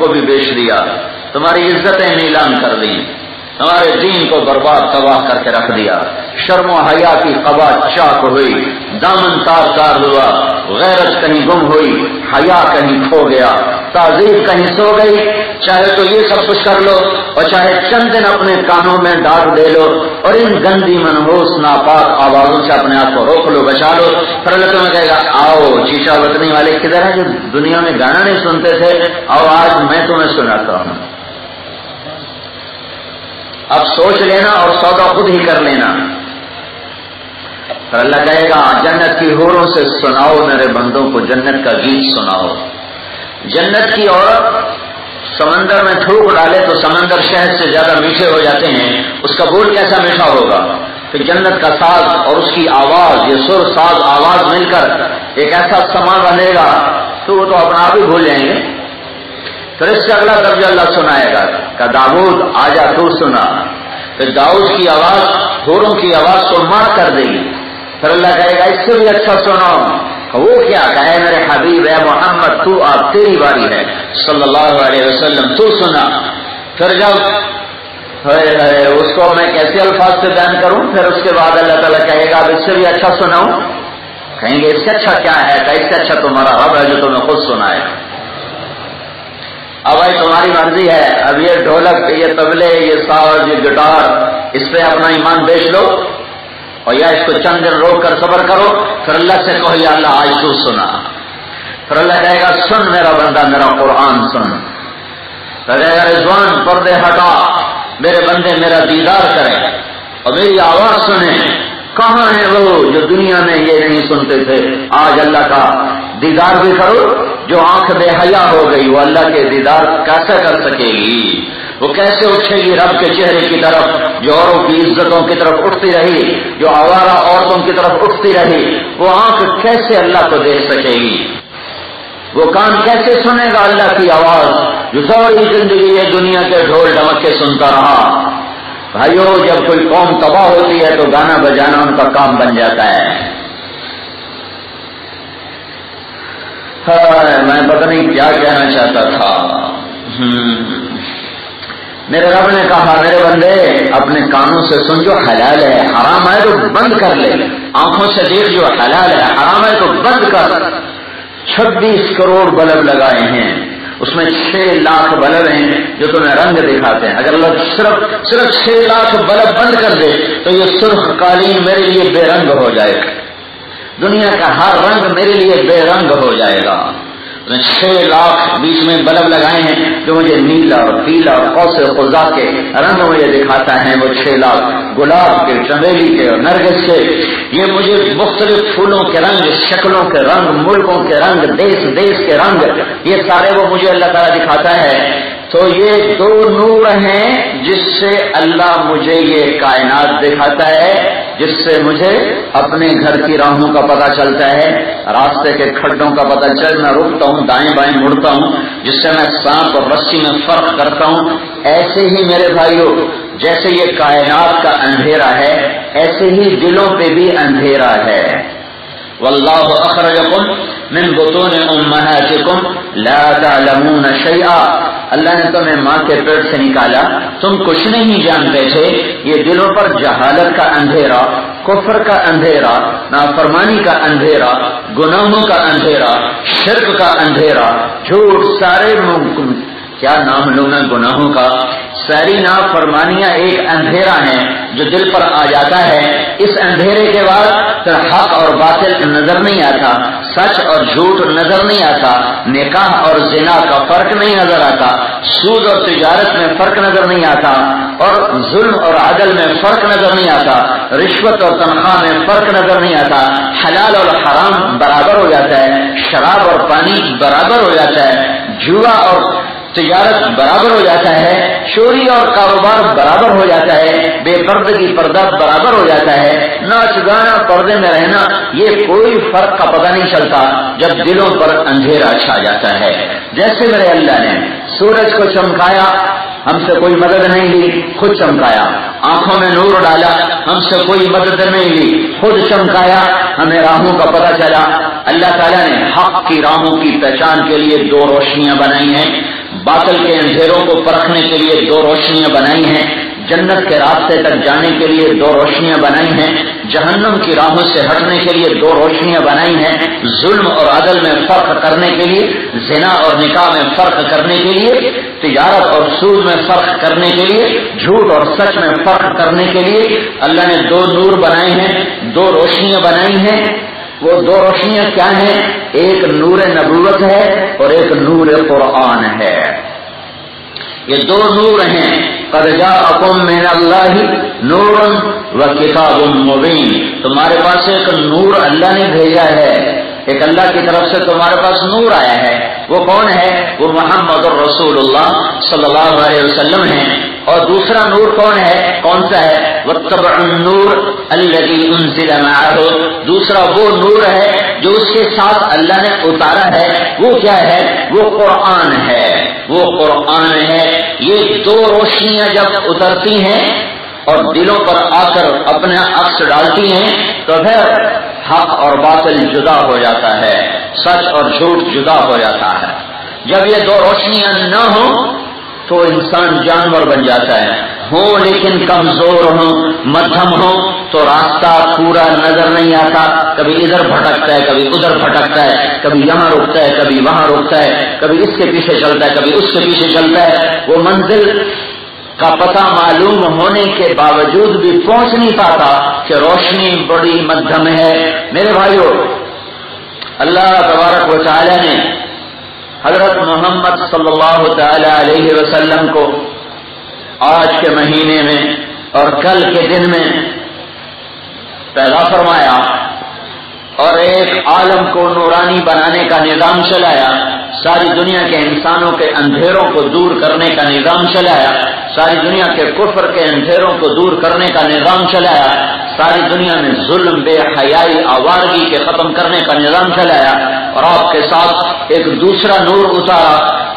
کو بھی بیچ دیا، تمہاری عزتیں نیلام کر دی، ہمارے دین کو برباد تباہ کر کے رکھ دیا، شرم و حیا کی قبا چاک ہوئی، دامن تار تار ہوا، غیرت کہیں گم ہوئی، حیا کہیں کھو گیا، تعظیم کہیں سو گئی۔ چاہے تو یہ سب کچھ کر لو اور چاہے چند دن اپنے کانوں میں ڈانٹ دے لو اور ان گندی منحوس ناپاک آوازوں سے اپنے آپ کو روک لو، بچا لو، پھر اللہ تمہیں کہے گا آؤ چیچا وطنی والے کدھر ہیں جو دنیا میں گانا نہیں سنتے تھے، آؤ آج میں تمہیں سناتا ہوں۔ اب سوچ لینا اور سودا خود ہی کر لینا۔ پھر اللہ کہے گا جنت کی حوروں سے سناؤ میرے بندوں کو جنت کا گیت سناؤ۔ جنت کی عورت سمندر میں تھوک ڈالے تو سمندر شہد سے زیادہ میٹھے ہو جاتے ہیں، اس کا بول کیسا میٹھا ہوگا؟ پھر جنت کا ساز اور اس کی آواز، یہ سر ساز آواز مل کر ایک ایسا سما بنے گا تو وہ تو اپنا آپ ہی بھول جائیں گے۔ پھر اس سے اگلا درجہ اللہ سنائے گا کہ داؤد آجا تو سنا، پھر داؤد کی آواز حوروں کی آواز کو مار کر دے گی۔ پھر اللہ کہے گا اس سے بھی اچھا سناؤ، وہ کیا کہے میرے حبیب اے محمد تو اب تیری باری ہے صلی اللہ علیہ وسلم، تو سنا۔ پھر جب اس کو میں کیسے الفاظ سے بیان کروں، پھر اس کے بعد اللہ تعالیٰ کہے گا اب اس سے بھی اچھا سناؤں، کہیں گے اس سے اچھا کیا ہے؟ کہ اس سے اچھا تمہارا رب ہے جو تمہیں خود سنائے۔ اب بھائی تمہاری مرضی ہے، اب یہ ڈھولک، یہ طبلے، یہ ساز، یہ گٹار، اس پہ اپنا ایمان بیچ لو اور یا اس کو چند دن روک کر صبر کرو، پھر اللہ سے کہو یا اللہ آج تو سنا۔ پھر اللہ کہے گا سن میرا بندہ میرا قرآن سن۔ پھر کہے گا رضوان پردے ہٹا، میرے بندے میرا دیدار کریں اور میری آواز سنیں۔ کہاں ہیں وہ جو دنیا میں یہ نہیں سنتے تھے؟ آج اللہ کا دیدار بھی کرو۔ جو آنکھ بے حیا ہو گئی وہ اللہ کے دیدار کیسے کر سکے گی؟ وہ کیسے اٹھے گی رب کے چہرے کی طرف؟ جو اوروں کی عزتوں کی طرف اٹھتی رہی، جو آوارہ عورتوں کی طرف اٹھتی رہی، وہ آنکھ کیسے اللہ کو دیکھ سکے گی؟ وہ کان کیسے سنے گا اللہ کی آواز جو ساری زندگی یہ دنیا کے ڈھول ڈمکے سنتا رہا؟ بھائیو جب کوئی قوم تباہ ہوتی ہے تو گانا بجانا ان کا کام بن جاتا ہے۔ میں پتہ نہیں کیا کہنا چاہتا تھا۔ میرے رب نے کہا میرے بندے اپنے کانوں سے سن جو حلال ہے، حرام ہے تو بند کر لے، آنکھوں سے دیکھ جو حلال ہے، حرام ہے تو بند کر۔ 26 کروڑ بلب لگائے ہیں، اس میں 6 لاکھ بلب ہیں جو تمہیں رنگ دکھاتے ہیں۔ اگر اللہ صرف 6 لاکھ بلب بند کر دے تو یہ سرخ قالین میرے لیے بے رنگ ہو جائے گا، دنیا کا ہر رنگ میرے لیے بے رنگ ہو جائے گا۔ 6 لاکھ بیچ میں بلب لگائے ہیں جو مجھے نیلا اور پیلا اور قوس قزح کے رنگ مجھے دکھاتا ہے، وہ 6 لاکھ گلاب کے، چمیلی کے اور نرگس کے، یہ مجھے مختلف پھولوں کے رنگ، شکلوں کے رنگ، ملکوں کے رنگ، دیس کے رنگ، یہ سارے وہ مجھے اللہ تعالیٰ دکھاتا ہے۔ تو یہ 2 نور ہیں جس سے اللہ مجھے یہ کائنات دکھاتا ہے، جس سے مجھے اپنے گھر کی راہوں کا پتہ چلتا ہے، راستے کے کھڈوں کا پتہ چل، میں رکتا ہوں دائیں بائیں مڑتا ہوں، جس سے میں سانپ اور رسی میں فرق کرتا ہوں۔ ایسے ہی میرے بھائیوں جیسے یہ کائنات کا اندھیرا ہے ایسے ہی دلوں پہ بھی اندھیرا ہے۔ واللہ اخرجکم من بطون امہاتکم لا تعلمون شیئا، اللہ نے تمہیں ماں کے پیٹ سے نکالا، تم کچھ نہیں جانتے تھے۔ یہ دلوں پر جہالت کا اندھیرا، کفر کا اندھیرا، نافرمانی کا اندھیرا، گناہوں کا اندھیرا، شرک کا اندھیرا، جھوٹ، سارے کیا نام لوں میں گناہوں کا، ساری نافرمانیاں ایک اندھیرا ہے جو دل پر آ جاتا ہے۔ اس اندھیرے کے بعد پھر حق اور باطل نظر نہیں آتا، سچ اور جھوٹ نظر نہیں آتا، نکاح اور زنا کا فرق نہیں نظر آتا، سود اور تجارت میں فرق نظر نہیں آتا، اور ظلم اور عدل میں فرق نظر نہیں آتا، رشوت اور تنخواہ میں فرق نظر نہیں آتا، حلال اور حرام برابر ہو جاتا ہے، شراب اور پانی برابر ہو جاتا ہے، جوا اور تجارت برابر ہو جاتا ہے، چوری اور کاروبار برابر ہو جاتا ہے، بے پردگی پردہ برابر ہو جاتا ہے، ناچ گانا پردے میں رہنا، یہ کوئی فرق کا پتہ نہیں چلتا جب دلوں پر اندھیرا چھا جاتا ہے۔ جیسے میرے اللہ نے سورج کو چمکایا، ہم سے کوئی مدد نہیں لی، خود چمکایا، آنکھوں میں نور ڈالا، ہم سے کوئی مدد نہیں لی، خود چمکایا، ہمیں راہوں کا پتہ چلا۔ اللہ تعالیٰ نے حق کی راہوں کی پہچان کے لیے 2 روشنیاں بنائی ہیں، باطل کے اندھیروں کو پرکھنے کے لیے 2 روشنیاں بنائی ہیں، جنت کے راستے تک جانے کے لیے 2 روشنیاں بنائی ہیں، جہنم کی راہوں سے ہٹنے کے لیے 2 روشنیاں بنائی ہیں، ظلم اور عدل میں فرق کرنے کے لیے، زنا اور نکاح میں فرق کرنے کے لیے، تجارت اور سود میں فرق کرنے کے لیے، جھوٹ اور سچ میں فرق کرنے کے لیے اللہ نے 2 نور بنائے ہیں، 2 روشنیاں بنائی ہیں۔ وہ 2 روشنیاں کیا ہیں؟ ایک نور نبوت ہے اور ایک نور قرآن ہے۔ یہ 2 نور ہیں، قد جاءکم من اللہ نور وکتاب مبین، تمہارے پاس ایک نور اللہ نے بھیجا ہے، ایک اللہ کی طرف سے تمہارے پاس نور آیا ہے۔ وہ کون ہے؟ وہ محمد الرسول اللہ صلی اللہ علیہ وسلم ہیں۔ اور دوسرا نور کون ہے؟ کون سا ہے؟ واتبعوا النور الذی انزل معہ، دوسرا وہ نور ہے جو اس کے ساتھ اللہ نے اتارا ہے۔ وہ کیا ہے؟ وہ قرآن ہے، وہ قرآن ہے۔ یہ 2 روشنیاں جب اترتی ہیں اور دلوں پر آ کر اپنا عکس ڈالتی ہیں تو پھر حق اور باطل جدا ہو جاتا ہے، سچ اور جھوٹ جدا ہو جاتا ہے۔ جب یہ 2 روشنیاں نہ ہوں تو انسان جانور بن جاتا ہے، ہوں لیکن کمزور ہوں، مدھم ہوں تو راستہ پورا نظر نہیں آتا، کبھی ادھر بھٹکتا ہے، کبھی ادھر بھٹکتا ہے، کبھی یہاں رکتا ہے، کبھی وہاں رکتا ہے، کبھی اس کے پیچھے چلتا ہے، کبھی اس کے پیچھے چلتا ہے۔ وہ منزل کا پتہ معلوم ہونے کے باوجود بھی پہنچ نہیں پاتا کہ روشنی بڑی مدھم ہے۔ میرے بھائیو، اللہ تبارک و تعالی نے حضرت محمد صلی اللہ تعالی علیہ وسلم کو آج کے مہینے میں اور کل کے دن میں پیدا فرمایا اور ایک عالم کو نورانی بنانے کا نظام چلایا، ساری دنیا کے انسانوں کے اندھیروں کو دور کرنے کا نظام چلایا، ساری دنیا کے کفر کے اندھیروں کو دور کرنے کا نظام چلایا، ساری دنیا میں ظلم، بے حیائی، آوارگی کے ختم کرنے کا نظام چلایا، اور آپ کے ساتھ ایک دوسرا نور اتارا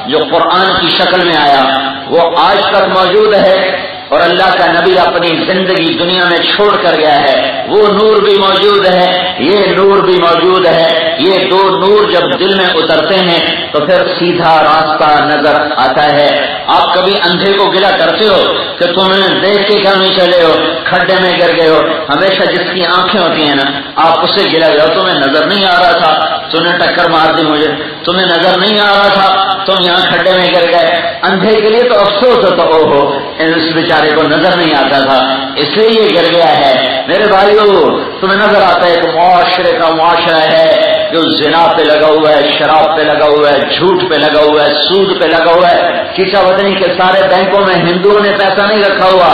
جو قرآن کی شکل میں آیا۔ وہ آج تک موجود ہے اور اللہ کا نبی اپنی زندگی دنیا میں چھوڑ کر گیا ہے، وہ نور بھی موجود ہے، یہ نور بھی موجود ہے۔ یہ 2 نور جب دل میں اترتے ہیں تو پھر سیدھا راستہ نظر آتا ہے۔ آپ کبھی اندھے کو گلا کرتے ہو کہ تمہیں دیکھ کے کیوں نہیں چلے ہو، کھڈے میں گر گئے ہو؟ ہمیشہ جس کی آنکھیں ہوتی ہیں نا، آپ اسے گلا گئے ہو، تمہیں نظر نہیں آ رہا تھا، تم نے ٹکر مار دی مجھے، تمہیں نظر نہیں آ رہا تھا، تم یہاں کھڈے میں گر گئے۔ اندھے کے لیے تو افسوس ہوتا، اوہو اس بیچارے کو نظر نہیں آتا تھا اس لیے یہ گر گیا ہے۔ میرے بھائیو، تمہیں نظر آتا ہے کہ معاشرے کا معاشرہ ہے جو زنا پہ لگا ہوا ہے، شراب پہ لگا ہوا ہے، جھوٹ پہ لگا ہوا ہے، سود پہ لگا ہوا ہے۔ چیچا وطنی کے سارے بینکوں میں ہندوؤں نے پیسہ نہیں رکھا ہوا،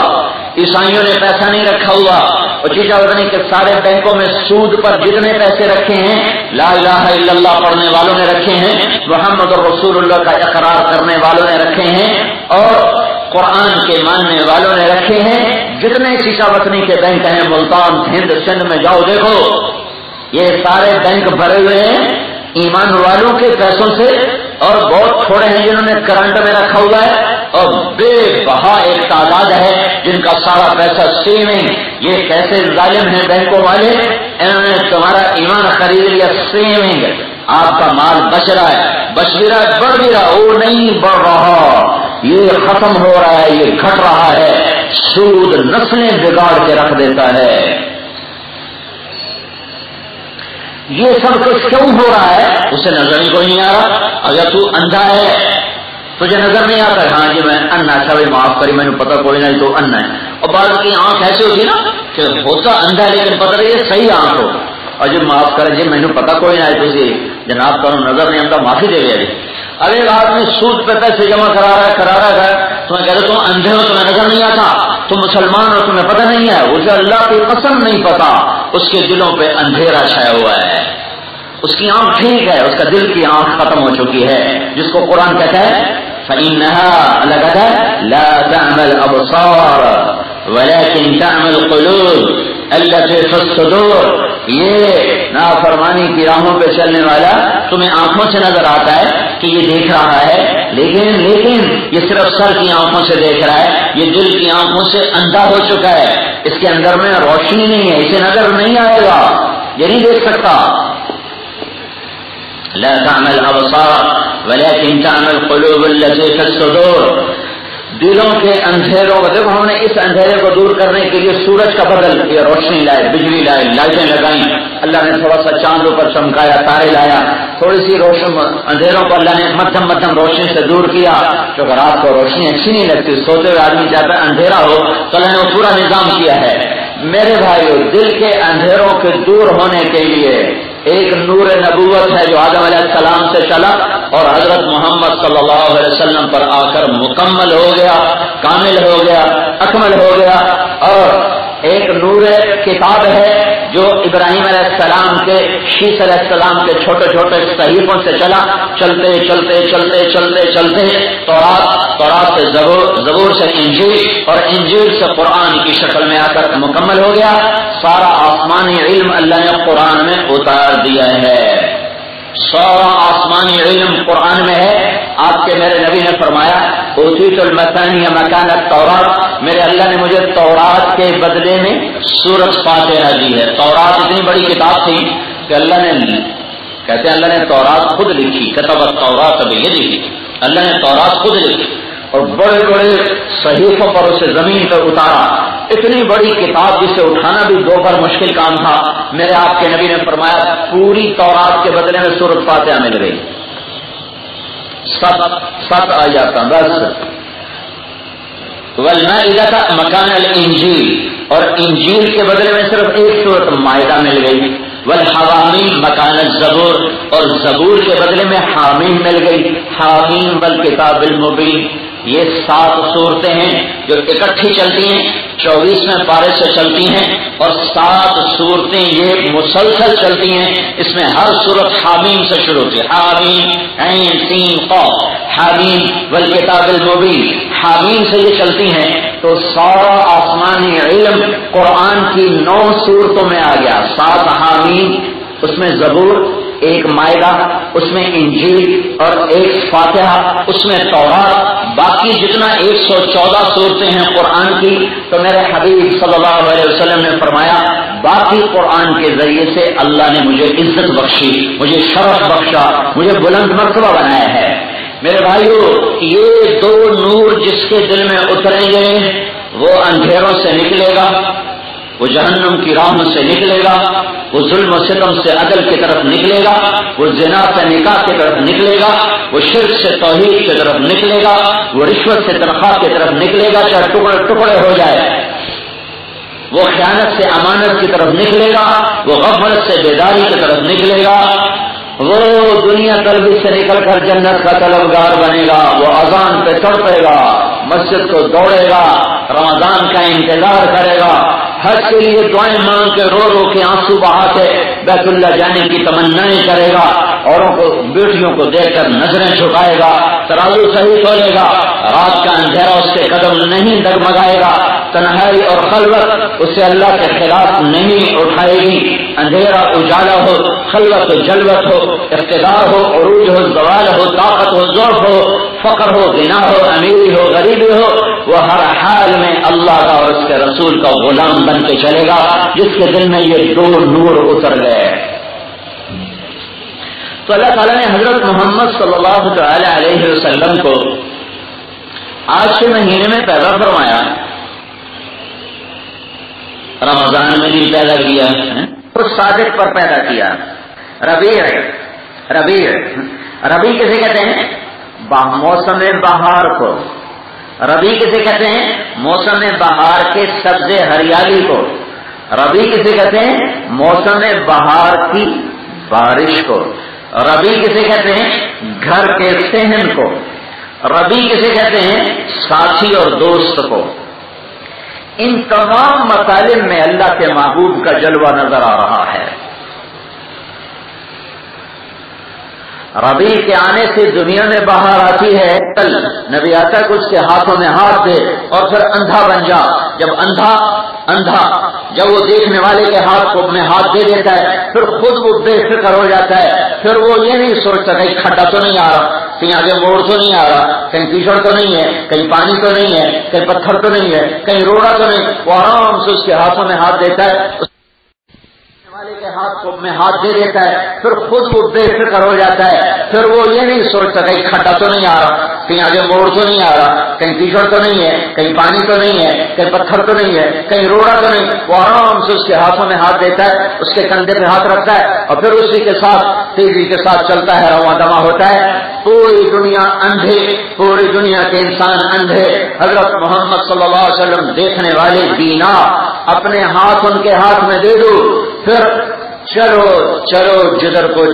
عیسائیوں نے پیسہ نہیں رکھا ہوا، اور چیچا وطنی کے سارے بینکوں میں سود پر جتنے پیسے رکھے ہیں لا الہ الا اللہ پڑھنے والوں نے رکھے ہیں، محمد رسول اللہ کا اقرار کرنے والوں نے رکھے ہیں، اور قرآن کے ماننے والوں نے رکھے ہیں۔ جتنے چیچا وطنی کے بینک ہیں ملتان، ہند، سندھ میں جاؤ دیکھو، یہ سارے بینک بھرے ہوئے ہیں ایمان والوں کے پیسوں سے، اور بہت تھوڑے ہیں جنہوں نے کرنٹ میں رکھا ہوا ہے، اور بے بہا ایک تعداد ہے جن کا سارا پیسہ سیونگ۔ یہ کیسے ظالم ہیں بینکوں والے، انہوں نے تمہارا ایمان خرید لیا سیونگ، آپ کا مال بچ رہا ہے، بچ بھی رہا ہے، بڑھ بھی رہا، وہ نہیں بڑھ رہا، یہ ختم ہو رہا ہے، یہ گھٹ رہا ہے۔ سود نسلیں بگاڑ کے رکھ دیتا ہے۔ یہ سب کچھ کیوں ہو رہا ہے؟ اسے نظر ہی کوئی نہیں آ رہا۔ اگر تو اندھا ہے تجھے نظر نہیں آتا، ہاں جی میں انا تھا، معاف کری میں نے پتا کوئی نہیں تو انا ہے۔ اور بعض کی آنکھ ایسی ہوتی نا کہ ہوتا اندھا لیکن پتہ نہیں یہ صحیح آنکھ ہو، اور جب معاف کرے جی میں نے پتا کوئی نہیں تو جناب کا نظر نہیں آتا، معافی دے گیا جی۔ اب ایک آدمی سود پہ پیسے جمع کرا رہا ہے تمہیں کہہ رہے تم اندھے ہو، تمہیں نظر نہیں آتا، تم مسلمان ہو، تمہیں پتہ نہیں ہے، اسے اللہ کی قسم نہیں پتا، اس کے دلوں پہ اندھیرا چھایا ہوا ہے۔ اس کی آنکھ ٹھیک ہے، اس کا دل کی آنکھ ختم ہو چکی ہے، جس کو قرآن کہتا ہے فَإِنَّهَا، اللہ کہتا ہے لَا تَعْمَى الْأَبْصَارَ وَلَكِنْ تَعْمَى الْقُلُوبُ الَّتِي فِي الصُّدُورِ۔ یہ نافرمانی کی راہوں پہ چلنے والا تمہیں آنکھوں سے نظر آتا ہے کہ یہ دیکھ رہا ہے، لیکن یہ صرف سر کی آنکھوں سے دیکھ رہا ہے، یہ دل کی آنکھوں سے اندھا ہو چکا ہے، اس کے اندر میں روشنی نہیں ہے، اسے نظر نہیں آئے گا، یہ نہیں دیکھ سکتا۔ لا تعمل الابصار ولیکن تعمل القلوب التي في الصدور، دلوں کے اندھیروں کو دیکھو ہم نے اس اندھیرے کو دور کرنے کے لیے سورج کا بدل کیا، روشنی لائے، بجلی لائے، لائٹیں لگائیں، اللہ نے تھوڑا سا چاند اوپر چمکایا، تارے لایا، تھوڑی سی روشن اندھیروں کو اللہ نے مدھم مدھم روشنی سے دور کیا، کیونکہ رات کو روشنی اچھی نہیں لگتی، سوتے ہوئے آدمی چاہتا ہے اندھیرا ہو، تو اللہ نے وہ پورا نظام کیا ہے۔ میرے بھائیو، دل کے اندھیروں کے دور ہونے کے لیے ایک نور نبوت ہے جو آدم علیہ السلام سے چلا اور حضرت محمد صلی اللہ علیہ وسلم پر آ کر مکمل ہو گیا، کامل ہو گیا، اکمل ہو گیا۔ اور ایک نور کتاب ہے جو ابراہیم علیہ السلام کے، شیش علیہ السلام کے چھوٹے چھوٹے صحیفوں سے چلا، چلتے چلتے چلتے چلتے چلتے تورات سے زبور سے انجیل اور انجیل سے قرآن کی شکل میں آ کر مکمل ہو گیا۔ سارا آسمانی علم اللہ نے قرآن میں اتار دیا ہے، سارا آسمانی علم قرآن میں ہے۔ آپ کے میرے نبی نے فرمایا اوتیت المثانی مکان التورات، میرے اللہ نے مجھے تورات کے بدلے میں سورۃ فاتحہ دی ہے۔ تورات اتنی بڑی کتاب تھی کہ اللہ نے، کہتے ہیں اللہ نے تورات خود لکھی، کتب التورات بیدہ، اللہ نے تورات خود لکھی اور بڑے بڑے صحیفوں پر اسے زمین پر اتارا۔ اتنی بڑی کتاب جسے اٹھانا بھی دو بار مشکل کام تھا، میرے آپ کے نبی نے فرمایا پوری تورات کے بدلے میں سورۃ فاتحہ مل گئی، 7 آیات بس۔ والمائدہ مکان الانجیل، اور انجیل کے بدلے میں صرف ایک سورۃ مائدہ مل گئی۔ والحوامیم مکان الزبور، اور زبور کے بدلے میں حامیم مل گئی۔ حامیم والکتاب المبین، یہ 7 صورتیں ہیں جو اکٹھی چلتی ہیں، 24ویں پارے سے چلتی ہیں، اور 7 صورتیں یہ مسلسل چلتی ہیں۔ اس میں ہر صورت حامیم سے شروع ہوتی ہے، حامیم عین سین قاف، حامیم والکتاب المبین، حامیم سے یہ چلتی ہیں۔ تو سارا آسمانی علم قرآن کی 9 صورتوں میں آ گیا، 7 حامیم، اس میں زبور، ایک مائدہ، اس میں انجیل، اور ایک فاتحہ، اس میں تورات، باقی جتنا 114 صورتیں ہیں قرآن کی۔ تو میرے حبیب صلی اللہ علیہ وسلم نے فرمایا باقی قرآن کے ذریعے سے اللہ نے مجھے عزت بخشی، مجھے شرف بخشا، مجھے بلند مرتبہ بنایا ہے۔ میرے بھائیو، یہ 2 نور جس کے دل میں اتریں گے وہ اندھیروں سے نکلے گا، وہ جہنم کی راہوں سے نکلے گا، وہ ظلم و ستم سے عدل کی طرف نکلے گا، وہ زنا سے نکاح کی طرف نکلے گا، وہ شرک سے توحید کی طرف نکلے گا، وہ رشوت سے تنخواہ کی طرف نکلے گا چاہے ٹکڑے ٹکڑے ہو جائے، وہ خیانت سے امانت کی طرف نکلے گا، وہ غفلت سے بیداری کی طرف نکلے گا، وہ دنیا طلبی سے نکل کر جنت کا طلبگار بنے گا، وہ اذان پہ تڑپے گا، مسجد کو دوڑے گا، رمضان کا انتظار کرے گا، حج کے لیے دعائیں مانگ کے رو رو کے آنسو بہا کے بیت اللہ جانے کی تمنائیں کرے گا، اوروں کو بیٹیوں کو دیکھ کر نظریں جھکائے گا، ترازو صحیح کھولے گا، رات کا اندھیرا اس کے قدم نہیں ڈگمگائے گا، تنہائی اور خلوت اسے اللہ کے خلاف نہیں اٹھائے گی، اندھیرا اجالا ہو، خلوت و جلوت ہو، اقتدار ہو، عروج ہو، زوال ہو، طاقت ہو، ضعف ہو، فقر ہو، غنا ہو، امیری ہو، غریبی ہو، وہ ہر حال میں اللہ کا اور اس کے رسول کا غلام بن کے چلے گا جس کے دل میں یہ 2 نور اتر گئے۔ تو اللہ تعالیٰ نے حضرت محمد صلی اللہ تعالی علیہ وسلم کو آج کے مہینے میں پیدا فرمایا، رمضان میں نہیں پیدا کیا، تو صادق پر پیدا کیا۔ ربیع کسے کہتے ہیں؟ موسم بہار کو۔ ربیع کسے کہتے ہیں؟ موسم بہار کے سبزے ہریالی کو۔ ربیع کسے کہتے ہیں؟ موسم بہار کی بارش کو۔ ربیع کسے کہتے ہیں؟ گھر کے صحن کو۔ ربیع کسے کہتے ہیں؟ ساتھی اور دوست کو۔ ان تمام مطالب میں اللہ کے محبوب کا جلوہ نظر آ رہا ہے۔ ربیع کے آنے سے دنیا میں بہار آتی ہے۔ کل نبی آتا ہے کہ اس کے ہاتھوں میں ہاتھ دے اور پھر اندھا بن جا۔ جب اندھا جب وہ دیکھنے والے کے ہاتھ کو میں ہاتھ دے دیتا ہے پھر خود وہ بے فکر ہو جاتا ہے، پھر وہ یہ نہیں سوچتا کہیں کھڈا تو نہیں آ رہا، کہیں آگے موڑ تو نہیں آ رہا، کہیں کیچڑ تو نہیں ہے، کہیں پانی تو نہیں ہے، کہیں پتھر تو نہیں ہے، کہیں روڑا تو نہیں، وہ آرام سے اس کے ہاتھوں میں ہاتھ دیتا ہے، والے کے میں ہاتھ دے دیتا ہے، پھر خود وہ بے فکر ہو جاتا ہے، پھر وہ یہ نہیں سوچتا کہیں کھڈا تو نہیں آ رہا، کہیں آگے موڑ تو نہیں آ رہا، کہیں کیچڑ تو نہیں ہے، کہیں پانی تو نہیں ہے، کہیں پتھر تو نہیں ہے، کہیں روڑا تو نہیں. وہ آرام سے اس کے ہاتھوں میں ہاتھ دیتا ہے، اس کے کندھے پہ ہاتھ رکھتا ہے، اور پھر اسی کے ساتھ تیزی کے ساتھ چلتا ہے، رواں دواں ہوتا ہے. پوری دنیا اندھے، پوری دنیا کے انسان اندھے، حضرت محمد صلی اللہ علیہ وسلم دیکھنے والے بینا. اپنے ہاتھ ان کے ہاتھ میں دے دو، پھر چلو چلو جدھر کو